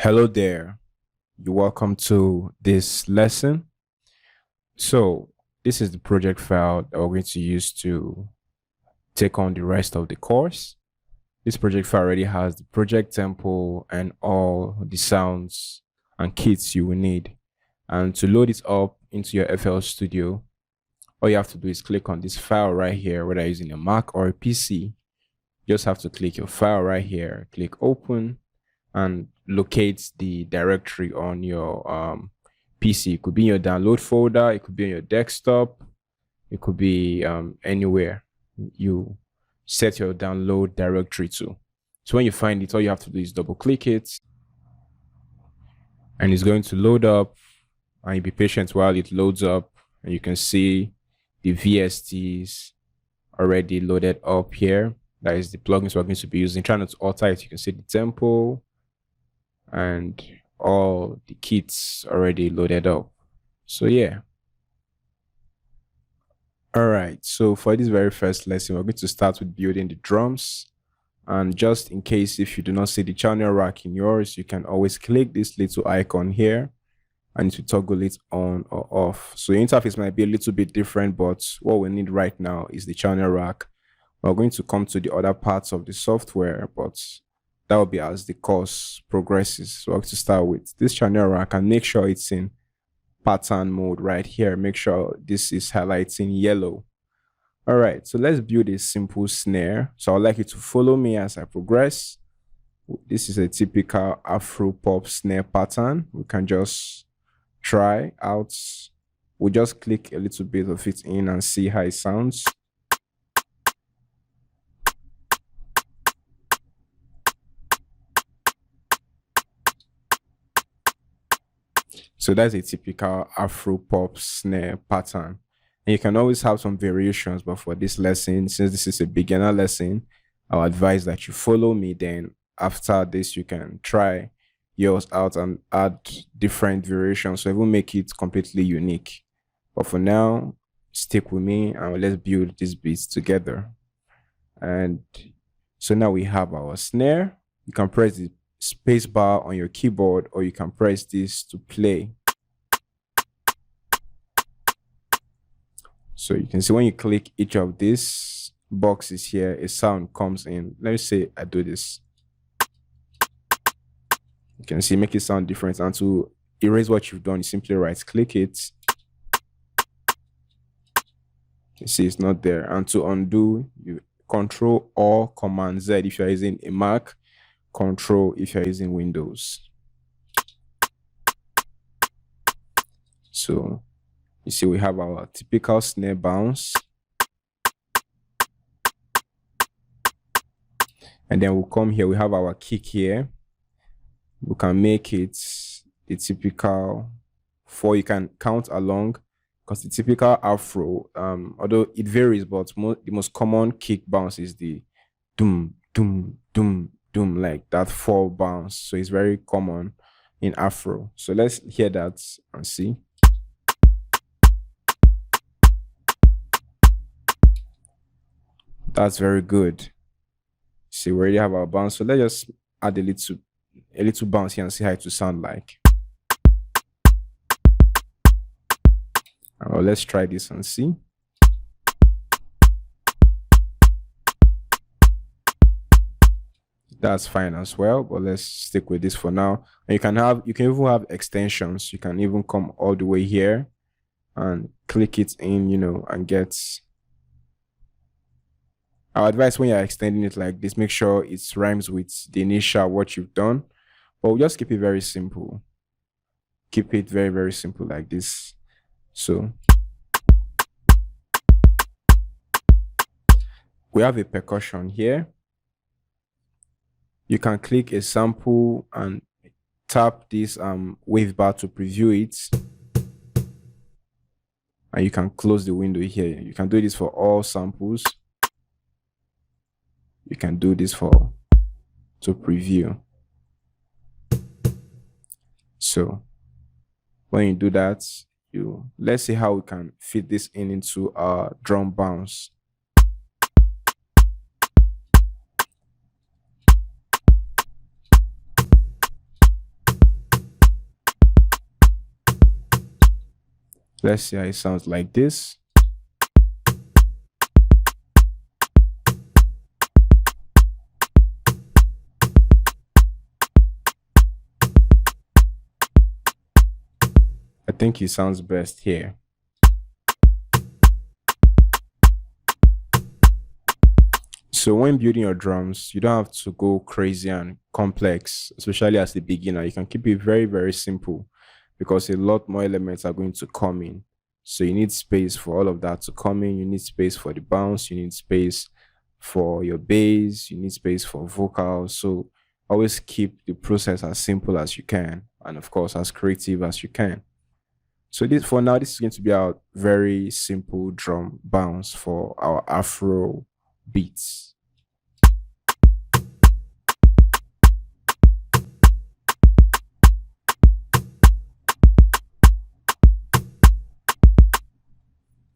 Hello there. You're welcome to this lesson. So, this is the project file that we're going to use to take on the rest of the course. This project file already has the project tempo and all the sounds and kits you will need. And to load it up into your FL Studio, all you have to do is click on this file right here, whether you're using a Mac or a PC. You just have to click your file right here, click open, and locate the directory on your PC. It could be in your download folder, it could be on your desktop, it could be anywhere you set your download directory to. So when you find it, all you have to do is double click it, and it's going to load up, and you be patient while it loads up, and you can see the VSTs already loaded up here. That is the plugins we're going to be using. Try not to alter it. You can see the tempo and all the kits already loaded up. So yeah. All right, so for this very first lesson, we're going to start with building the drums. And just in case if you do not see the channel rack in yours, you can always click this little icon here and to toggle it on or off. So your interface might be a little bit different, but what we need right now is the channel rack. We're going to come to the other parts of the software, but that will be as the course progresses. So I'm going to start with this channel rack and make sure it's in pattern mode right here. Make sure this is highlighting yellow. All right, so let's build a simple snare. So I'd like you to follow me as I progress. This is a typical Afropop snare pattern. We can just try out. We'll just click a little bit of it in and see how it sounds. So that's a typical Afropop snare pattern. And you can always have some variations, but for this lesson, since this is a beginner lesson, I'll advise that you follow me. Then after this, you can try yours out and add different variations. So it will make it completely unique. But for now, stick with me and let's build these beats together. And so now we have our snare. You can press the space bar on your keyboard, or you can press this to play. So you can see when you click each of these boxes here, a sound comes in. Let me say I do this. You can see make it sound different. And to erase what you've done, you simply right click it. You see it's not there. And to undo, you Control or Command Z if you're using a Mac, Control if you're using Windows. So you see we have our typical snare bounce. And then we'll come here, we have our kick here. We can make it the typical 4. You can count along, because the typical Afro, although it varies, but the most common kick bounce is the doom, doom, doom, doom, like that 4 bounce. So it's very common in Afro. So let's hear that and see. That's very good. See, we already have our bounce. So let's just add a little bounce here and see how it will sound like. Let's try this and see. That's fine as well, but let's stick with this for now. And you can even have extensions. You can even come all the way here and click it in, and get. Our advice when you're extending it like this, make sure it rhymes with the initial what you've done. But we'll just keep it very simple. Keep it very, very simple like this. So we have a percussion here. You can click a sample and tap this wave bar to preview it. And you can close the window here. You can do this for all samples. You can do this to preview. So when you do that, let's see how we can fit this into our drum bounce. Let's see how it sounds like this. I think it sounds best here. So when building your drums, you don't have to go crazy and complex, especially as a beginner. You can keep it very, very simple because a lot more elements are going to come in. So you need space for all of that to come in. You need space for the bounce. You need space for your bass. You need space for vocals. So always keep the process as simple as you can. And of course, as creative as you can. So this for now, this is going to be our very simple drum bounce for our Afro beats.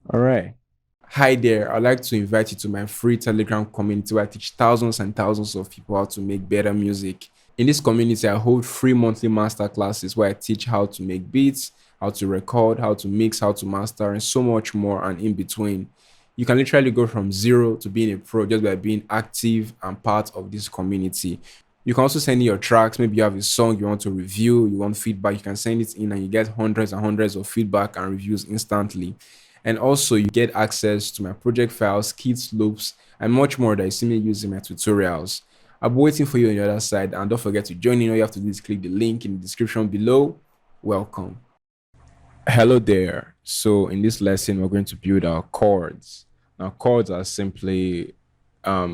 All right. Hi there. I'd like to invite you to my free Telegram community where I teach thousands and thousands of people how to make better music. In this community, I hold free monthly master classes where I teach how to make beats, how to record, how to mix, how to master, and so much more and in between. You can literally go from zero to being a pro just by being active and part of this community. You can also send in your tracks. Maybe you have a song you want to review, you want feedback, you can send it in and you get hundreds and hundreds of feedback and reviews instantly. And also you get access to my project files, kits, loops, and much more that you see me using my tutorials. I'll be waiting for you on the other side, and don't forget to join in. All you have to do is click the link in the description below. Welcome. Hello there. So in this lesson, we're going to build our chords. Now chords are simply a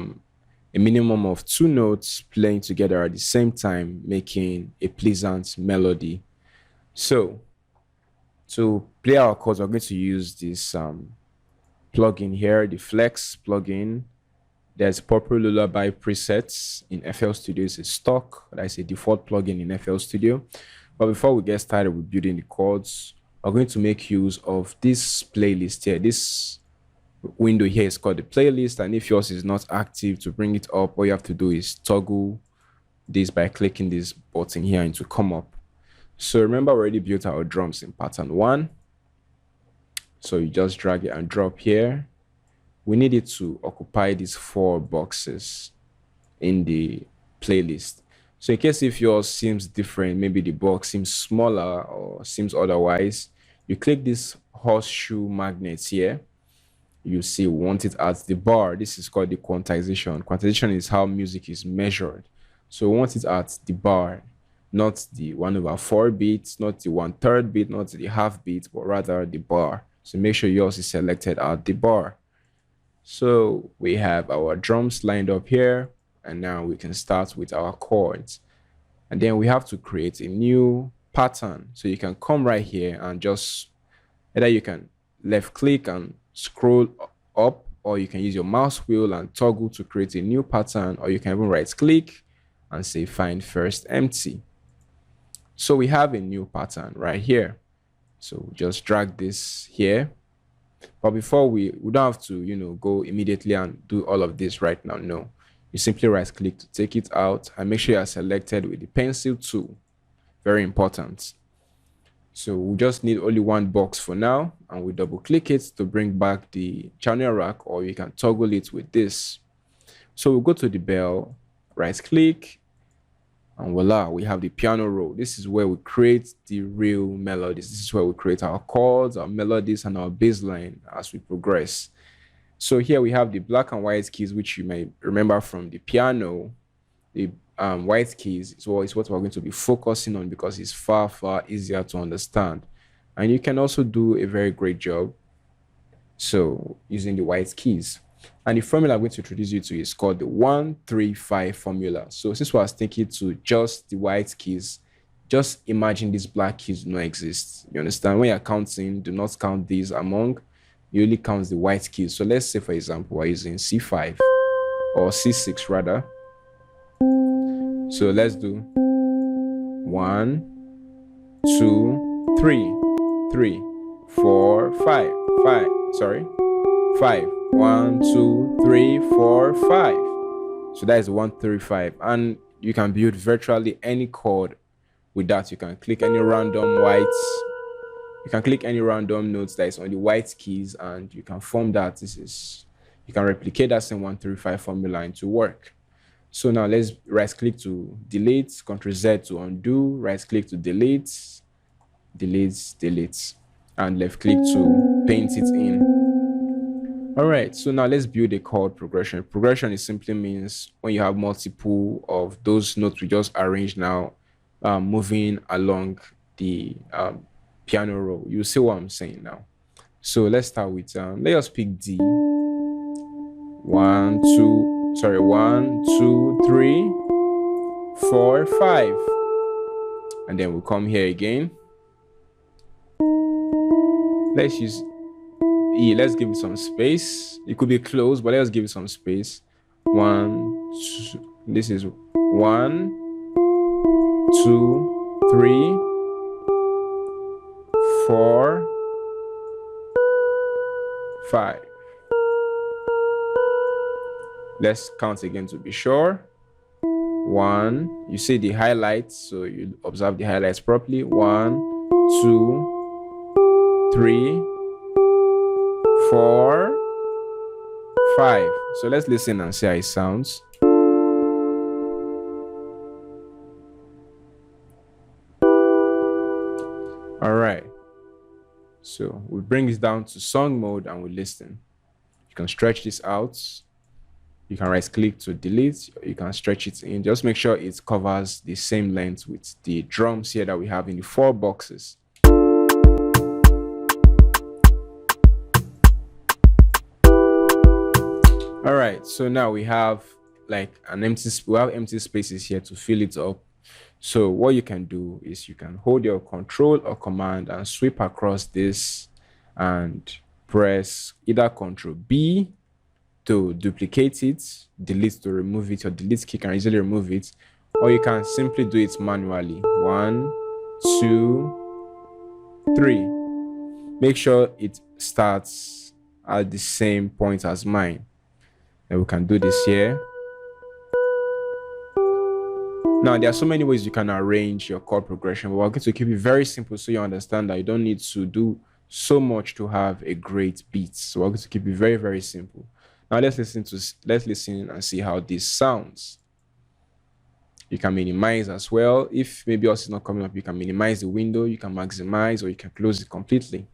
minimum of two notes playing together at the same time, making a pleasant melody. So to play our chords, we're going to use this plugin here, the Flex plugin. There's Purple Lullaby presets in FL Studio. It's a stock, that's a default plugin in FL Studio. But before we get started with building the chords, we're going to make use of this playlist here. This window here is called the playlist, and if yours is not active, to bring it up, all you have to do is toggle this by clicking this button here and to come up. So remember, we already built our drums in pattern 1. So you just drag it and drop here. We need it to occupy these 4 boxes in the playlist. So in case if yours seems different, maybe the box seems smaller or seems otherwise, you click this horseshoe magnet here. You see we want it at the bar. This is called the quantization. Quantization is how music is measured. So we want it at the bar, not the 1/4 beat, not the 1/3 beat, not the half beat, but rather the bar. So make sure yours is selected at the bar. So we have our drums lined up here, and now we can start with our chords. And then we have to create a new pattern. So you can come right here and just, either you can left click and scroll up, or you can use your mouse wheel and toggle to create a new pattern, or you can even right click and say find first empty. So we have a new pattern right here. So just drag this here. But before we don't have to, go immediately and do all of this right now. No, you simply right click to take it out and make sure you are selected with the pencil tool. Very important. So we just need only one box for now, and we double click it to bring back the channel rack, or you can toggle it with this. So we'll go to the bell, right click, and voila, we have the piano roll. This is where we create the real melodies. This is where we create our chords, our melodies, and our bass line as we progress. So here we have the black and white keys, which you may remember from the piano. The white keys is what we're going to be focusing on because it's far, far easier to understand. And you can also do a very great job so using the white keys. And the formula I'm going to introduce you to is called the 1-3-5 formula. So since we're sticking to just the white keys, just imagine these black keys do not exist. You understand? When you're counting, do not count these among, you only count the white keys. So let's say, for example, we're using C5 or C6 rather. So let's do 1, 2, 3, 3, 4, 5, 5, sorry, 5. 1, 2, 3, 4, 5. So that is 1-3-5, and you can build virtually any chord with that. You can click any random whites You can click any random notes that is on the white keys and you can form that. You can replicate that same 135 formula into work. So now let's right click to delete, Ctrl Z to undo, right click to delete, delete, and left click to paint it in. All right, so now let's build a chord progression. Progression is simply means when you have multiple of those notes we just arranged now, moving along the piano roll. You see what I'm saying now. So let's start with, let us pick D. 1, 2, 3, 4, 5. And then we'll come here again. Let's use E. Let's give it some space. It could be close, but let's give it some space. 1, 2, this is 1, 2, 3, 4, 5. Let's count again to be sure. 1, you see the highlights, so you observe the highlights properly. 1, 2, 3, 4, 5. So let's listen and see how it sounds. All right. So we'll bring this down to song mode and we'll listen. You can stretch this out. You can right click to delete. You can stretch it in. Just make sure it covers the same length with the drums here that we have in the 4 boxes. All right, so now we have like empty spaces here to fill it up. So what you can do is you can hold your control or command and sweep across this and press either Ctrl B to duplicate it, delete to remove it, or delete key can easily remove it, or you can simply do it manually. 1, 2, 3. Make sure it starts at the same point as mine. And we can do this here. Now, there are so many ways you can arrange your chord progression, but we're going to keep it very simple so you understand that you don't need to do so much to have a great beat. So we're going to keep it very, very simple. Now let's listen and see how this sounds. You can minimize as well. If maybe yours is not coming up, you can minimize the window, you can maximize, or you can close it completely.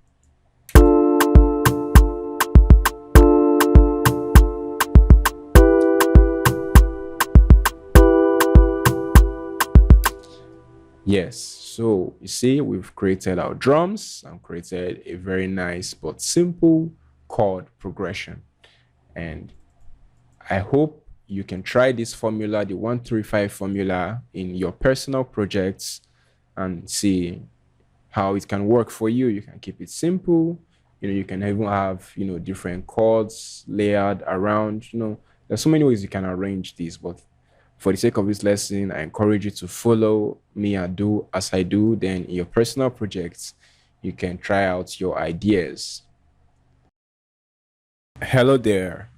Yes, so you see, we've created our drums and created a very nice but simple chord progression. And I hope you can try this formula, the 135 formula, in your personal projects and see how it can work for you. You can keep it simple. You can even have, different chords layered around. There's so many ways you can arrange this, but for the sake of this lesson, I encourage you to follow me and do as I do. Then in your personal projects, you can try out your ideas. Hello there.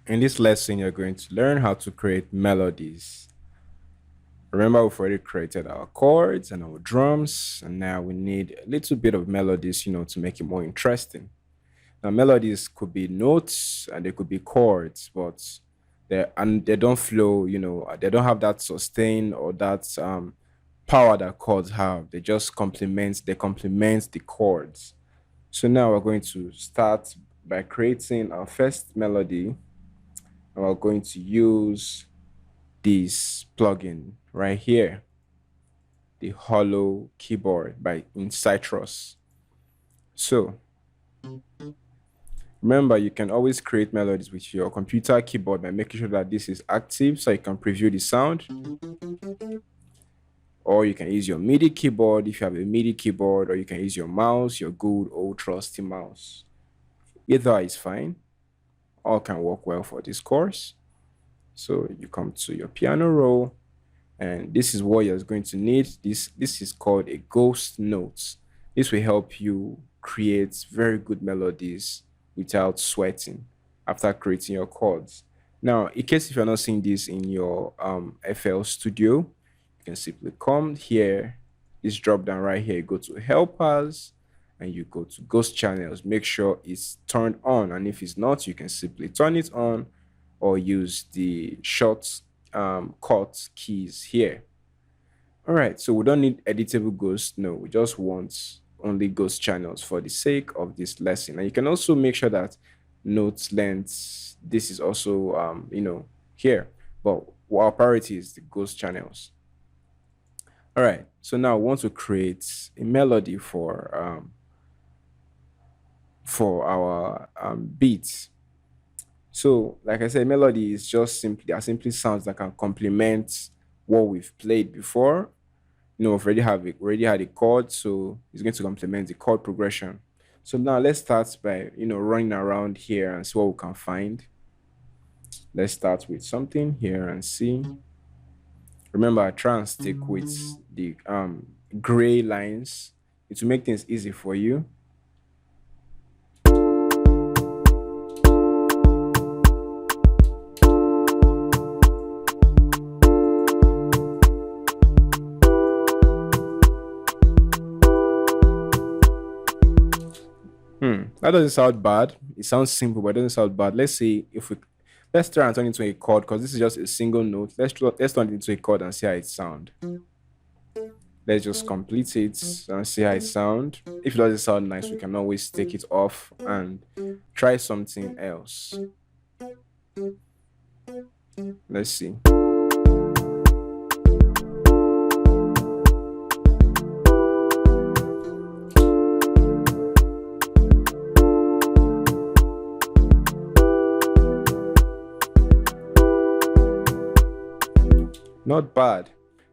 In this lesson, you're going to learn how to create melodies. Remember, we've already created our chords and our drums, and now we need a little bit of melodies, to make it more interesting. Now, melodies could be notes and they could be chords, but they don't flow, they don't have that sustain or that power that chords have. They complement the chords. So now we're going to start by creating our first melody. And we're going to use this plugin right here, the Hollow Keyboard in Citrus. So remember, you can always create melodies with your computer keyboard by making sure that this is active so you can preview the sound. Or you can use your MIDI keyboard if you have a MIDI keyboard, or you can use your mouse, your good old trusty mouse. Either is fine. All can work well for this course. So you come to your piano roll, and this is what you're going to need. This is called a ghost note. This will help you create very good melodies without sweating after creating your chords. Now, in case if you're not seeing this in your FL Studio, you can simply come here, this drop down right here, go to helpers, and you go to ghost channels. Make sure it's turned on, and if it's not, you can simply turn it on or use the short cut keys here. All right, so we don't need editable ghosts. No, we just want only ghost channels for the sake of this lesson. And you can also make sure that note length, this is also, here. But our priority is the ghost channels. All right, so now we want to create a melody for our beats. So, like I said, melody is just simply sounds that can complement what we've played before. We've already had a chord, so it's going to complement the chord progression. So now let's start by running around here and see what we can find. Let's start with something here and see. Remember, I try and stick with the gray lines. It will make things easy for you. That doesn't sound bad. It sounds simple, but it doesn't sound bad. Let's try and turn it into a chord, because this is just a single note. Let's turn it into a chord and see how it sounds. Let's just complete it and see how it sounds. If it doesn't sound nice, we can always take it off and try something else. Let's see. Not bad.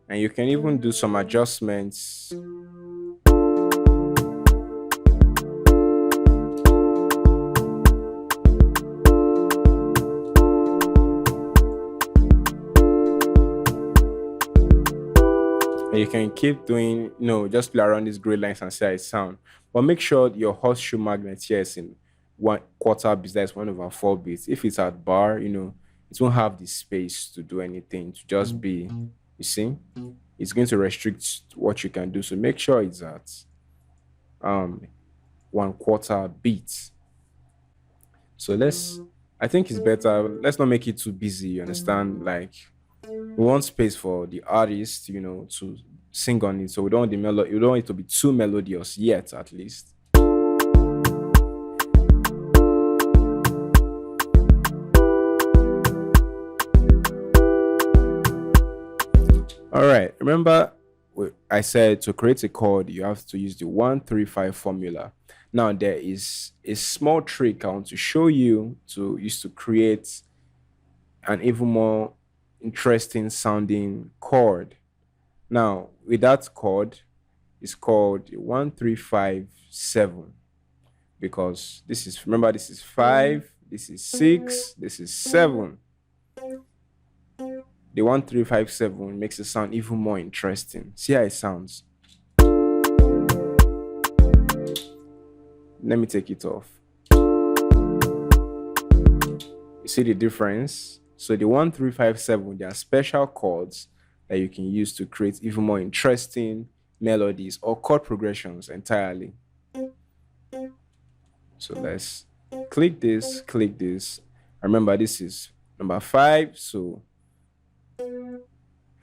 And you can even do some adjustments. And you can keep doing, just play around these gray lines and see how it sounds. But make sure your horseshoe magnet here is in 1/4 beats, that's 1/4 beats. If it's at bar, it won't have the space to do anything, to just be, you see, it's going to restrict what you can do. So make sure it's at 1/4 beats. So I think it's better, let's not make it too busy, you understand? Like, we want space for the artist, to sing on it. So we don't want the melody, we don't want it to be too melodious yet, at least. All right, remember I said to create a chord, you have to use the 1-3-5 formula. Now, there is a small trick I want to show you to use to create an even more interesting sounding chord. Now, with that chord, it's called 1-3-5-7, because remember, this is 5, this is 6, this is 7. The 1-3-5-7 makes it sound even more interesting. See how it sounds. Let me take it off. You see the difference? So the 1-3-5-7, they are special chords that you can use to create even more interesting melodies or chord progressions entirely. So let's click this. Remember, this is number 5, so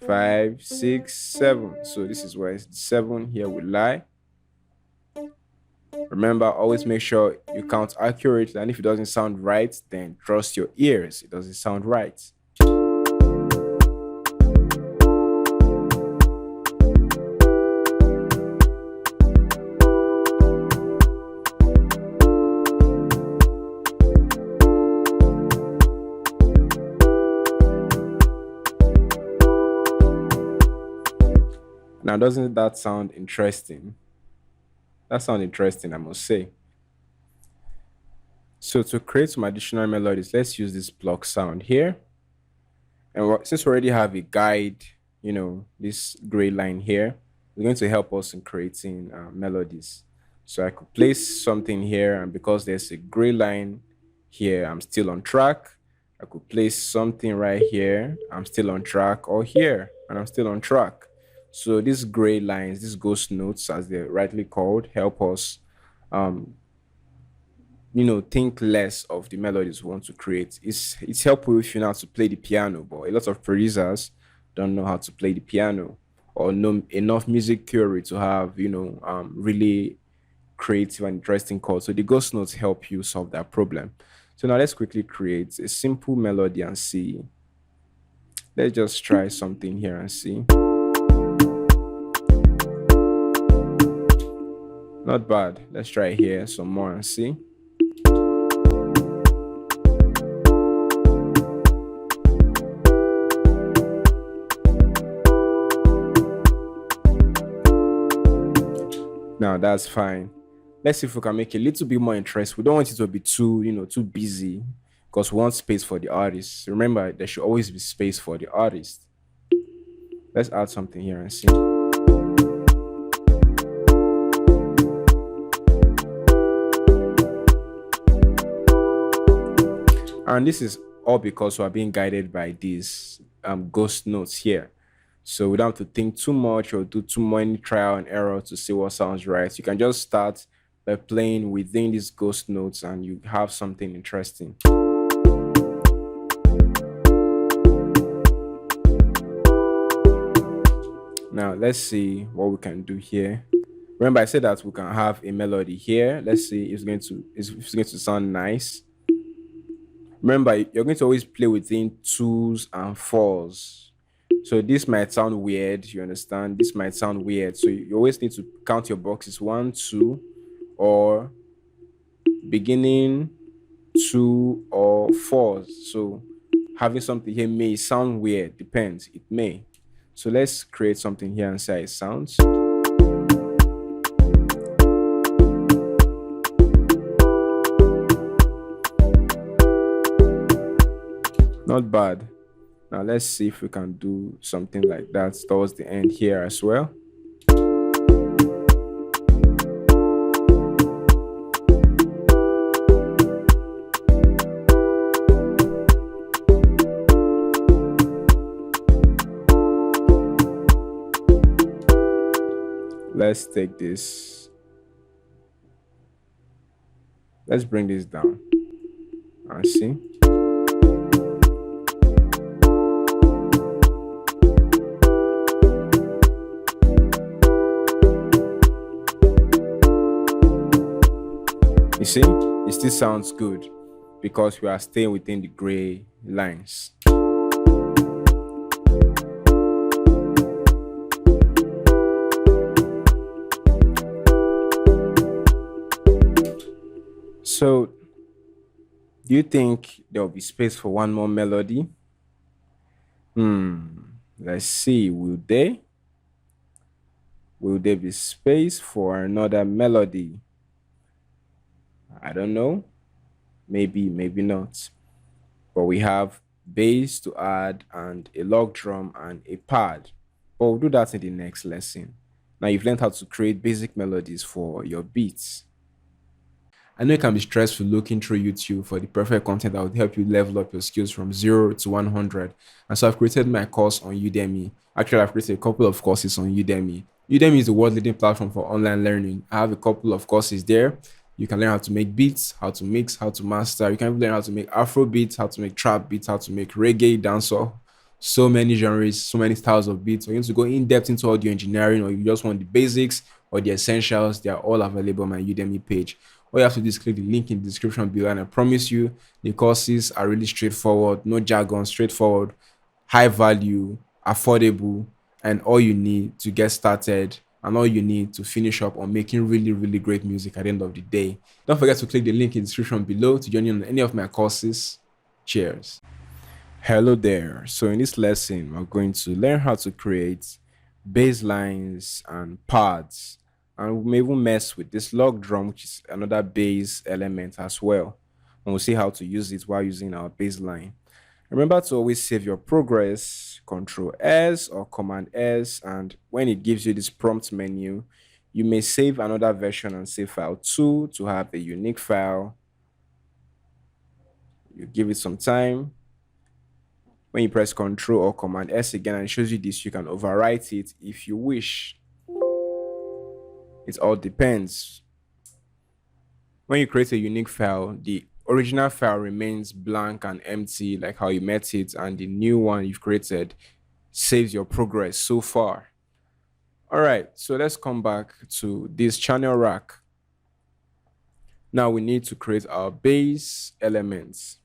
5, 6, 7. So this is where 7 here will lie. Remember, always make sure you count accurately, and if it doesn't sound right, then trust your ears. It doesn't sound right. Now, doesn't that sound interesting? That sounds interesting, I must say. So to create some additional melodies, let's use this block sound here. And since we already have a guide, this gray line here, it's going to help us in creating melodies. So I could place something here, and because there's a gray line here, I'm still on track. I could place something right here, I'm still on track, or here, and I'm still on track. So these gray lines, these ghost notes, as they're rightly called, help us um think less of the melodies we want to create. It's helpful if you know how to play the piano, but a lot of producers don't know how to play the piano or know enough music theory to have really creative and interesting chords. So the ghost notes help you solve that problem. So now let's quickly create a simple melody and see. Let's just try something here and see. Not bad. Let's try here some more and see. Now that's fine. Let's see if we can make it a little bit more interesting. We don't want it to be too busy because we want space for the artist. Remember, there should always be space for the artist. Let's add something here and see. And this is all because we are being guided by these ghost notes here. So we don't have to think too much or do too many trial and error to see what sounds right. You can just start by playing within these ghost notes and you have something interesting. Now let's see what we can do here. Remember, I said that we can have a melody here. Let's see if it's going to sound nice. Remember, you're going to always play within twos and fours. So this might sound weird, you understand? This might sound weird. So you always need to count your boxes one, two, or beginning two or fours. So having something here may sound weird, depends. It may. So let's create something here and see how it sounds. Not bad. Now let's see if we can do something like that towards the end here as well. Let's take this. Let's bring this down and see. You see, it still sounds good because we are staying within the gray lines. So, do you think there will be space for one more melody? Let's see. Will there be space for another melody? I don't know. Maybe, maybe not. But we have bass to add and a log drum and a pad. But we'll do that in the next lesson. Now you've learned how to create basic melodies for your beats. I know it can be stressful looking through YouTube for the perfect content that would help you level up your skills from 0 to 100. And so I've created my course on Udemy. Actually, I've created a couple of courses on Udemy. Udemy is the world leading platform for online learning. I have a couple of courses there. You can learn how to make beats, how to mix, how to master. You can even learn how to make Afrobeats, how to make trap beats, how to make reggae, dancehall. So many genres, so many styles of beats. Or you want to go in depth into audio engineering, or you just want the basics or the essentials, they are all available on my Udemy page. All you have to do is click the link in the description below, and I promise you the courses are really straightforward, no jargon, straightforward, high value, affordable, and all you need to get started and all you need to finish up on making really, really great music at the end of the day. Don't forget to click the link in the description below to join in on any of my courses. Cheers. Hello there. So in this lesson, we're going to learn how to create bass lines and pads. And we may even mess with this log drum, which is another bass element as well. And we'll see how to use it while using our bass line. Remember to always save your progress, Control S or Command S, and when it gives you this prompt menu, you may save another version and save file 2 to have a unique file. You give it some time. When you press Control or Command S again and it shows you this, you can overwrite it if you wish. It all depends. When you create a unique file, the original file remains blank and empty, like how you met it, and the new one you've created saves your progress so far. All right, so let's come back to this channel rack. Now we need to create our bass elements.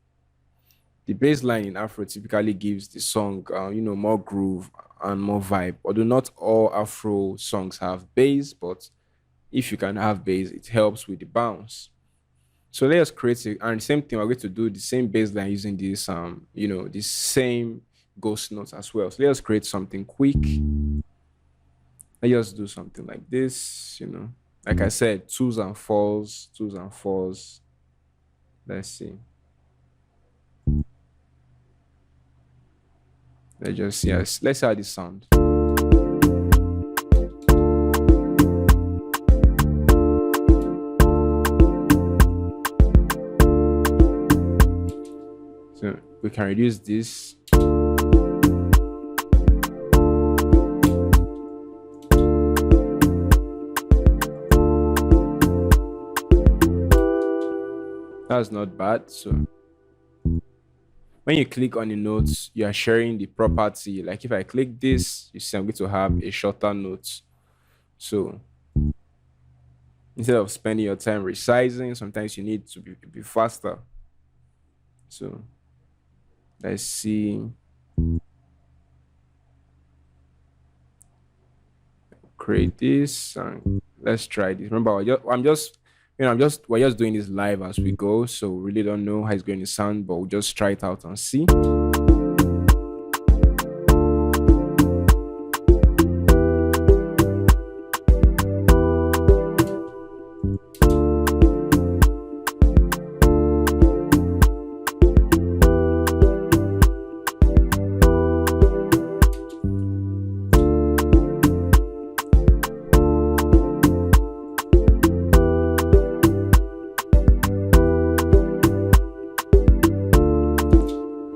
The bass line in Afro typically gives the song, more groove and more vibe. Although not all Afro songs have bass, but if you can have bass, it helps with the bounce. So let's create it, and the same thing. We're going to do the same bass line using this, the same ghost notes as well. So let's create something quick. Let's just do something like this. Like I said, twos and fours, twos and fours. Let's see. Let's see how this sound. So we can reduce this. That's not bad. So when you click on the notes, you are sharing the property. Like if I click this, you see I'm going to have a shorter note. So instead of spending your time resizing, sometimes you need to be faster. So let's see. Create this and let's try this. Remember, we're just doing this live as we go, so we really don't know how it's going to sound, but we'll just try it out and see.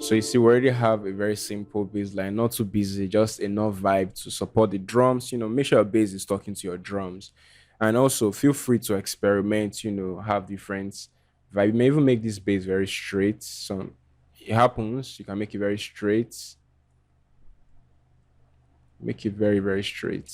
So you see, we already have a very simple bass line, not too busy, just enough vibe to support the drums. Make sure your bass is talking to your drums. And also feel free to experiment, have different vibe. You may even make this bass very straight. So it happens, you can make it very straight. Make it very, very straight.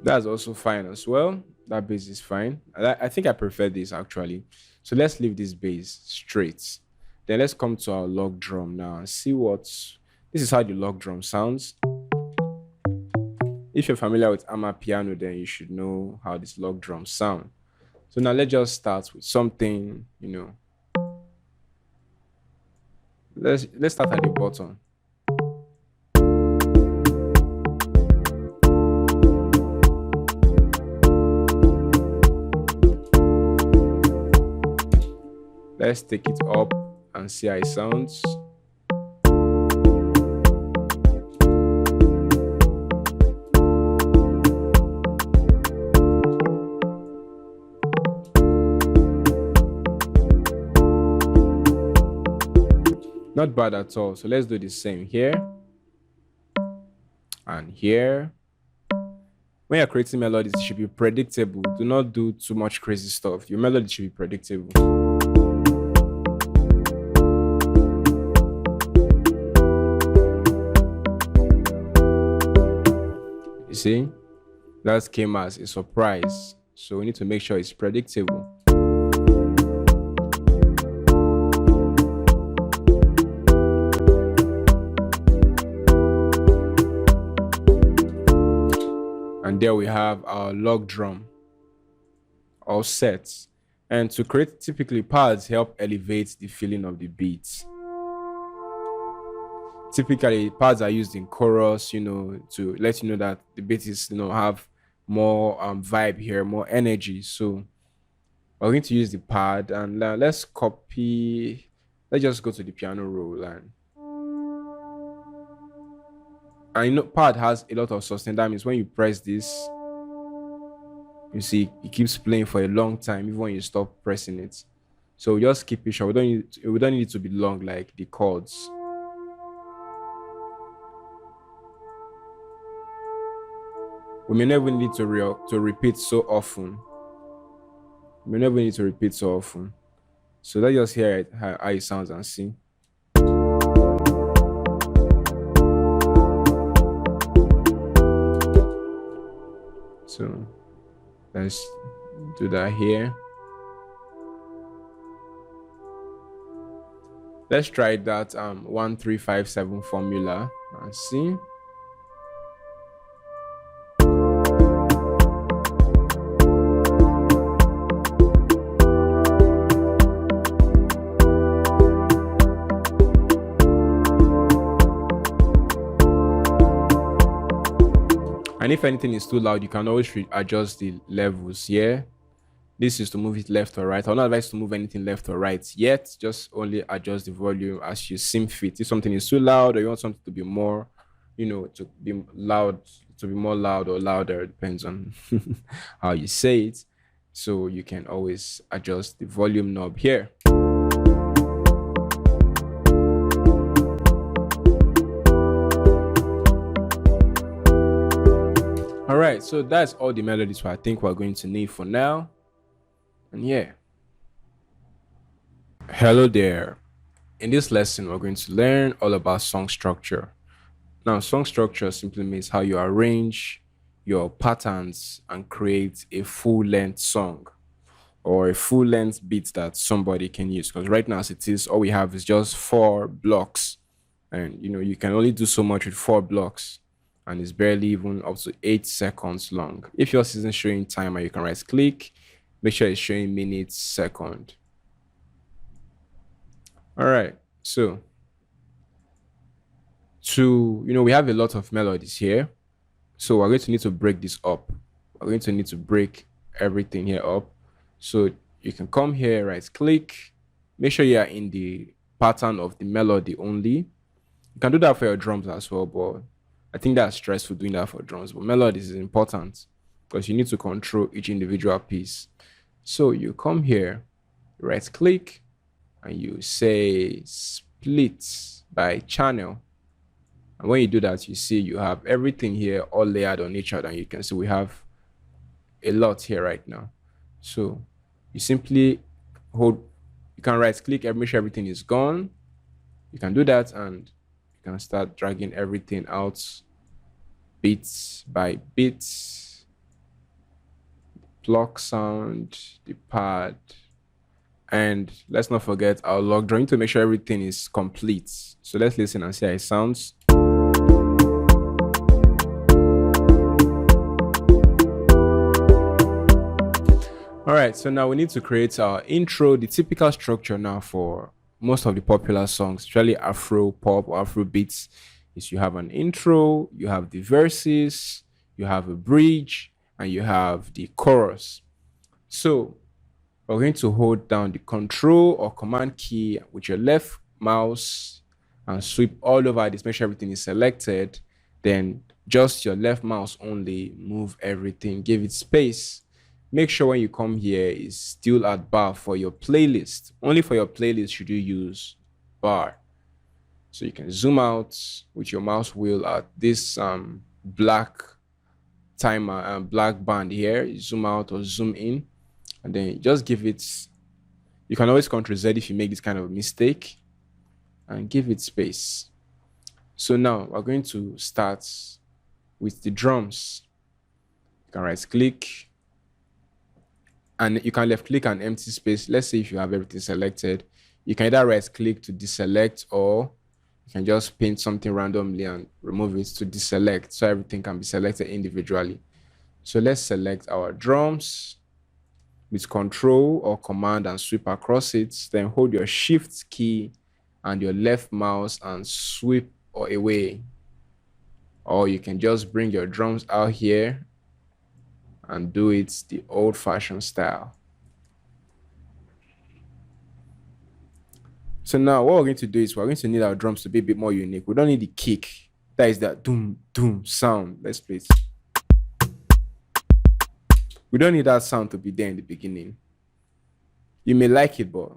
That's also fine as well. That bass is fine. I think I prefer this actually. So let's leave this bass straight. Then let's come to our log drum now and see this is how the log drum sounds. If you're familiar with piano, then you should know how this log drum sound. So now let's just start with something, let's start at the bottom. Let's take it up and see how it sounds. Not bad at all. So let's do the same here and here. When you're creating melodies, it should be predictable. Do not do too much crazy stuff. Your melody should be predictable. You see, that came as a surprise. So we need to make sure it's predictable. And there we have our log drum all set. And to create, typically pads help elevate the feeling of the beat. Typically pads are used in chorus, to let you know that the beat is, have more vibe here, more energy. So we're going to use the pad and let's just go to the piano roll and pad has a lot of sustain. That means when you press this, You see, it keeps playing for a long time even when you stop pressing it. So just keep it short. We don't need it to be long like the chords. We may never need to repeat so often. We may never need to repeat so often. So let's just hear it, how it sounds and see. So let's do that here. Let's try that 1357 formula and see. And if anything is too loud, you can always adjust the levels here. This is to move it left or right. I'm not advised to move anything left or right yet. Just only adjust the volume as you seem fit. If something is too loud or you want something to be more, to be loud, to be more loud or louder, it depends on how you say it. So you can always adjust the volume knob here. All right, so that's all the melodies I think we're going to need for now. And yeah. Hello there. In this lesson, we're going to learn all about song structure. Now, song structure simply means how you arrange your patterns and create a full-length song or a full-length beat that somebody can use. Because right now, as it is, all we have is just 4 blocks. And, you can only do so much with 4 blocks. And it's barely even up to 8 seconds long. If yours isn't showing timer, you can right-click. Make sure it's showing minutes, second. All right, so we have a lot of melodies here. So we're going to need to break this up. We're going to need to break everything here up. So you can come here, right-click. Make sure you are in the pattern of the melody only. You can do that for your drums as well, but I think that's stressful doing that for drums. But melodies is important because you need to control each individual piece. So you come here, right-click, and you say split by channel. And when you do that, you see you have everything here all layered on each other. And you can see we have a lot here right now. So you simply you can right-click and make sure everything is gone. You can do that and you can start dragging everything out bits by bits. Block sound, the pad, and let's not forget our log drawing to make sure everything is complete. So let's listen and see how it sounds. All right, so now we need to create our intro. The typical structure now for most of the popular songs, especially Afropop or Afrobeats, is you have an intro, you have the verses, you have a bridge, and you have the chorus. So we're going to hold down the control or command key with your left mouse and sweep all over this. Make sure everything is selected. Then just your left mouse only, move everything, give it space. Make sure when you come here is still at bar for your playlist. Only for your playlist should you use bar. So you can zoom out with your mouse wheel at this black timer and black band here. You zoom out or zoom in, and then just give it. You can always Ctrl Z if you make this kind of mistake, and give it space. So now we're going to start with the drums. You can right click, and you can left click an empty space. Let's say if you have everything selected, you can either right click to deselect, or you can just paint something randomly and remove it to deselect, so everything can be selected individually. So let's select our drums with control or command and sweep across it. Then hold your shift key and your left mouse and sweep away. Or you can just bring your drums out here and do it the old-fashioned style. So now what we're going to do is we're going to need our drums to be a bit more unique. We don't need the kick. That is that doom, doom sound. Let's play it. We don't need that sound to be there in the beginning. You may like it, but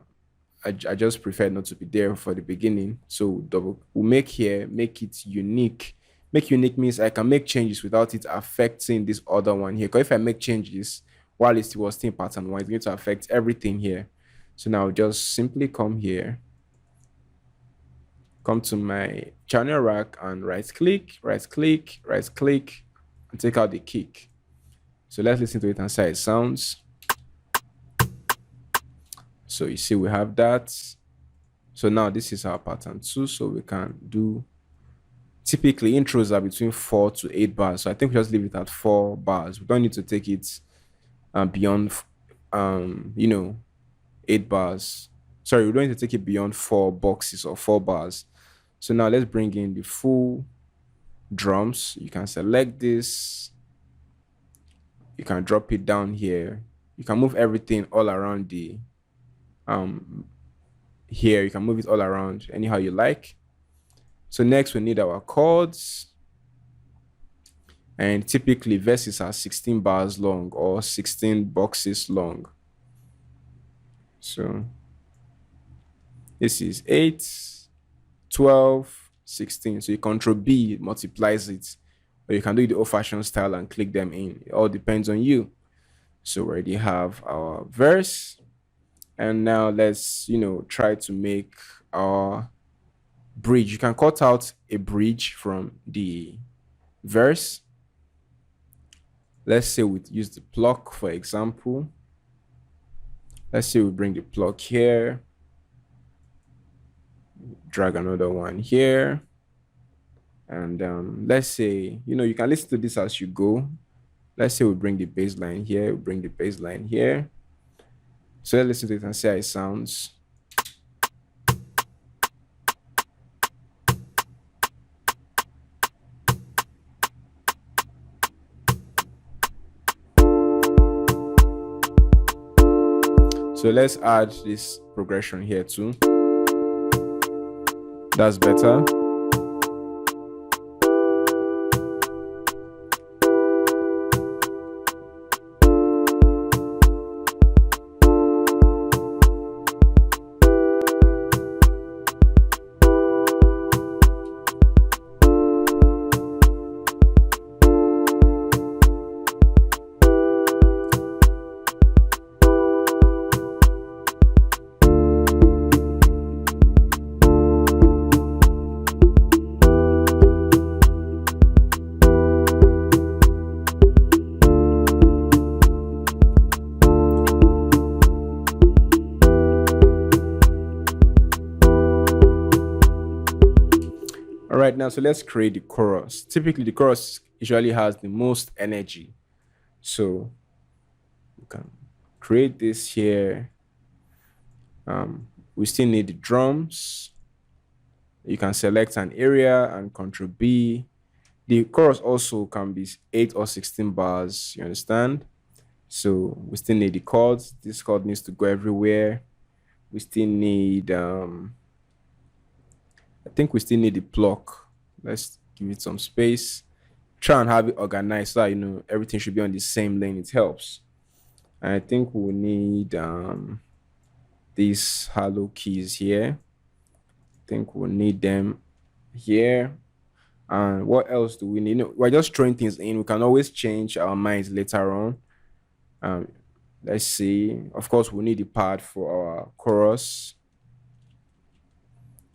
I just prefer not to be there for the beginning. So we'll make here, make it unique. Make unique means I can make changes without it affecting this other one here. Because if I make changes while it was still in pattern one, it's going to affect everything here. So now I'll just simply come here, come to my channel rack and right click, and take out the kick. So let's listen to it and see how it sounds. So you see we have that. So now this is our pattern 2. So we can do, typically intros are between 4 to 8 bars. So I think we just leave it at 4 bars. We don't need to take it beyond 8 bars. Sorry, we don't need to take it beyond 4 boxes or 4 bars. So now let's bring in the full drums. You can select this. You can drop it down here. You can move everything all around the here. You can move it all around anyhow you like. So next we need our chords. And typically verses are 16 bars long or 16 boxes long. So this is 8, 12, 16. So you Control B, it multiplies it. Or you can do it the old-fashioned style and click them in. It all depends on you. So we already have our verse. And now let's, try to make our bridge. You can cut out a bridge from the verse. Let's say we use the pluck, for example. Let's say we bring the pluck here. Drag another one here. And let's say, you can listen to this as you go. Let's say we bring the bass line here, we bring the bass line here. So let's listen to it and see how it sounds. So let's add this progression here too. That's better. All right, now, so let's create the chorus. Typically, the chorus usually has the most energy. So we can create this here. We still need the drums. You can select an area and Control B. The chorus also can be 8 or 16 bars, you understand? So we still need the chords. This chord needs to go everywhere. We still need I think we still need the pluck. Let's give it some space. Try and have it organized so that, everything should be on the same lane. It helps. And I think we'll need these hollow keys here. I think we'll need them here. And what else do we need? We're just throwing things in. We can always change our minds later on. Let's see. Of course, we need the pad for our chorus.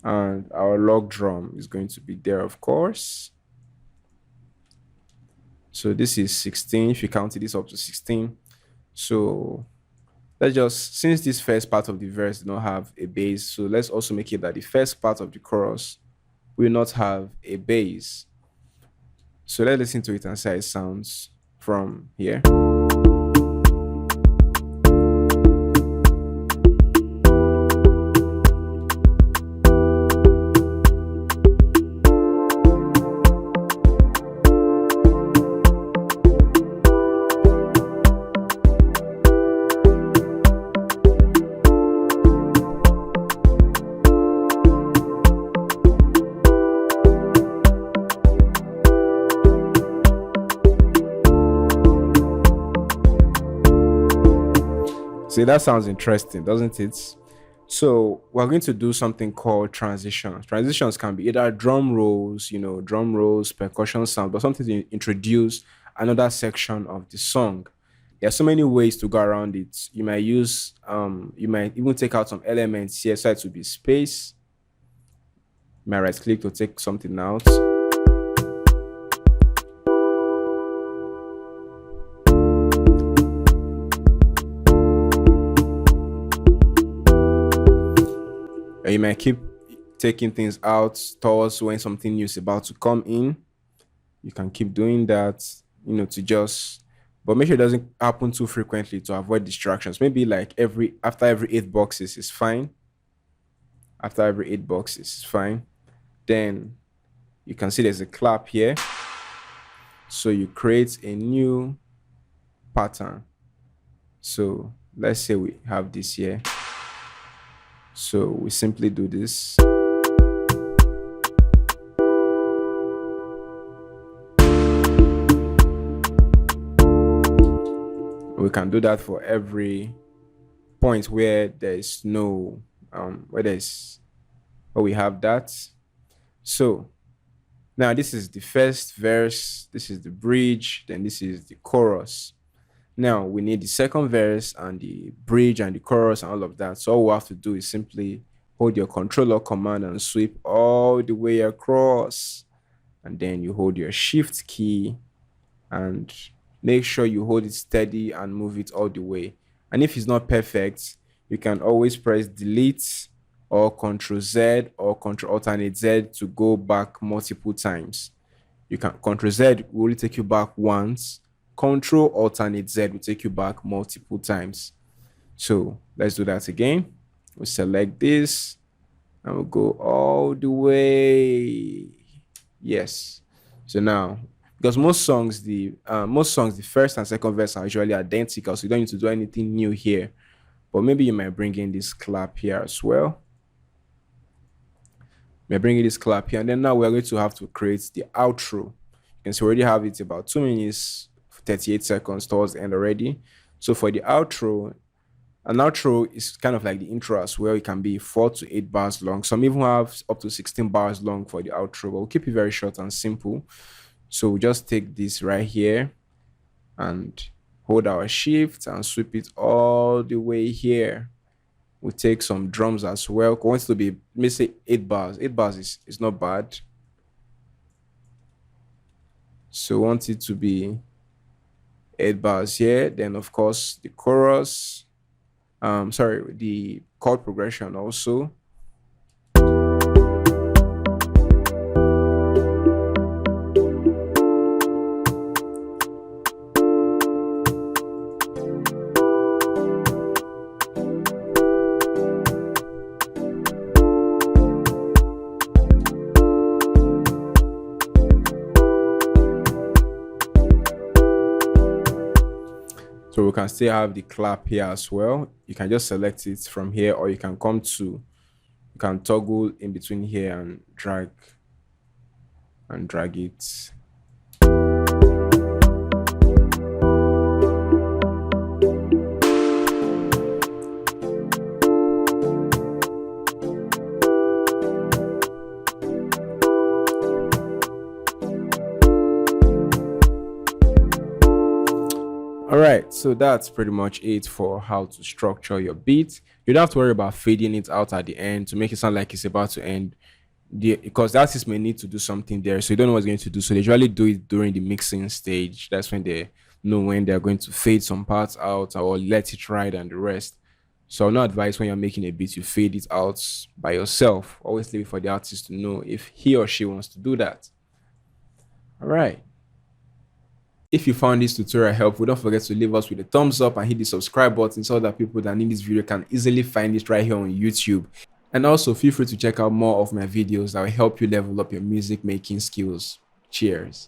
And our log drum is going to be there, of course. So this is 16, if you counted this up to 16. So let's just, since this first part of the verse does not have a bass, so let's also make it that the first part of the chorus will not have a bass. So let's listen to it and see how it sounds from here. See, that sounds interesting, doesn't it? So we're going to do something called transitions. Transitions can be either drum rolls, drum rolls, percussion sound, but something to introduce another section of the song. There are so many ways to go around it. You might even take out some elements here, so it to be space. You might right click to take something out. Or you might keep taking things out towards when something new is about to come in. You can keep doing that, to just, but make sure it doesn't happen too frequently to avoid distractions. Maybe like after every 8 boxes is fine. After every 8 boxes is fine. Then you can see there's a clap here. So you create a new pattern. So let's say we have this here. So we simply do this. We can do that for every point where there's no, where we have that. So now this is the first verse, this is the bridge, then this is the chorus. Now we need the second verse and the bridge and the chorus and all of that. So all we have to do is simply hold your controller command and sweep all the way across. And then you hold your shift key and make sure you hold it steady and move it all the way. And if it's not perfect, you can always press delete or Control Z or Control Alternate Z to go back multiple times. You can Control Z will only take you back once. Control Alternate Z will take you back multiple times. So let's do that again. We'll select this and we'll go all the way. Yes. So now, because most songs, the first and second verse are usually identical, so you don't need to do anything new here. But maybe you might bring in this clap here as well. We're bringing this clap here, and then now we're going to have to create the outro. You can see we already have it about 2 minutes, 38 seconds towards the end already. So for the outro, an outro is kind of like the intro as well. It can be 4 to 8 bars long. Some even have up to 16 bars long for the outro, but we'll keep it very short and simple. So we just take this right here and hold our shift and sweep it all the way here. We'll take some drums as well. I want it to be, let me say 8 bars. 8 bars is not bad. So we want it to be 8 bars here. Then of course the chorus, the chord progression also. So we can still have the clap here as well. You can just select it from here, or you can you can toggle in between here and drag it. All right, so that's pretty much it for how to structure your beat. You don't have to worry about fading it out at the end to make it sound like it's about to end, because the artist may need to do something there, so you don't know what's going to do. So they usually do it during the mixing stage. That's when they know when they're going to fade some parts out or let it ride and the rest. So I'll not advise when you're making a beat, you fade it out by yourself. Always leave it for the artist to know if he or she wants to do that. All right. If you found this tutorial helpful, don't forget to leave us with a thumbs up and hit the subscribe button so that people that need this video can easily find it right here on YouTube. And also feel free to check out more of my videos that will help you level up your music making skills. Cheers.